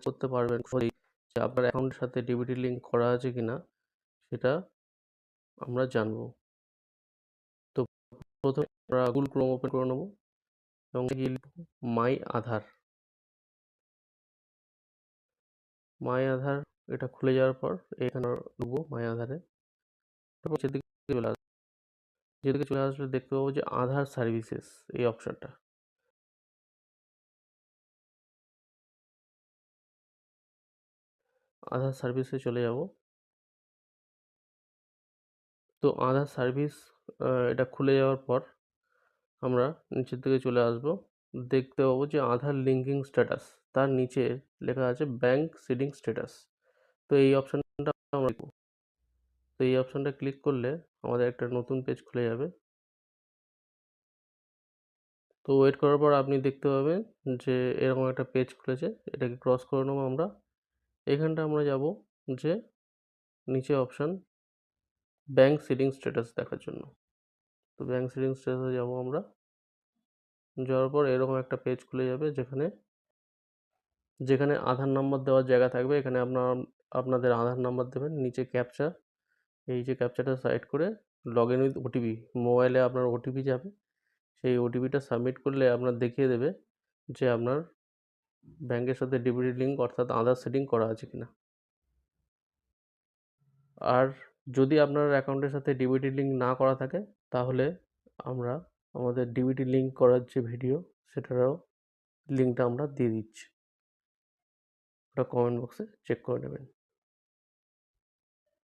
করতে পারবেন সহজেই যে আপনার অ্যাকাউন্টের সাথে ডিবিটি লিঙ্ক করা আছে কিনা সেটা আমরা জানবো। তো প্রথমে আমরা Google Chrome ওপেন করে নেব এবং গিয়ে লিখব মাই আধার। মাই আধার এটা খুলে যাওয়ার পর এখানে ঢুকবো মাই আধারে। তারপর যেদিকে চলে আসলে দেখতে পাবো যে আধার সার্ভিসেস এই অপশনটা। আধার সার্ভিসে চলে যাব। তো আধার সার্ভিস এটা খুলে যাওয়ার পর আমরা নিচের দিকে চলে আসব। দেখতে পাবো যে আধার লিঙ্কিং স্ট্যাটাস, তার নিচে লেখা আছে ব্যাংক সিডিং স্ট্যাটাস। তো এই অপশনটা আমরা দেখব। তো এই অপশনটা ক্লিক করলে আমাদের একটা নতুন পেজ খুলে যাবে। তো ওয়েট করার পর আপনি দেখতে পাবেন যে এরকম একটা পেজ খুলেছে। এটাকে ক্রস করে নেবো আমরা। এখানটা আমরা যাব যে নিচে অপশন ব্যাংক সিডিং স্ট্যাটাস দেখার জন্য। তো ব্যাংক সিডিং স্ট্যাটাসে যাব আমরা। যাওয়ার পর এরকম একটা পেজ খুলে যাবে যেখানে আধার নাম্বার দেওয়ার জায়গা থাকবে। এখানে আপনাদের আধার নাম্বার দেবেন। নিচে ক্যাপচা, এই যে ক্যাপচাটা সাইড করে লগইন উইথ ওটিপি, মোবাইলে আপনার ওটিপি যাবে। সেই ওটিপিটা সাবমিট করলে আপনার দেখিয়ে দেবে যে আপনার ব্যাংকের সাথে ডিবিটি লিঙ্ক অর্থাৎ আধার সিডিং করা আছে কিনা। আর যদি আপনার অ্যাকাউন্টের সাথে ডিবিটি লিঙ্ক না করা থাকে তাহলে আমরা আমাদের ডিবিটি লিঙ্ক করার যে ভিডিও সেটারও লিঙ্কটা আমরা দিয়ে দিচ্ছি। ওটা কমেন্ট বক্সে চেক করে নেবেন।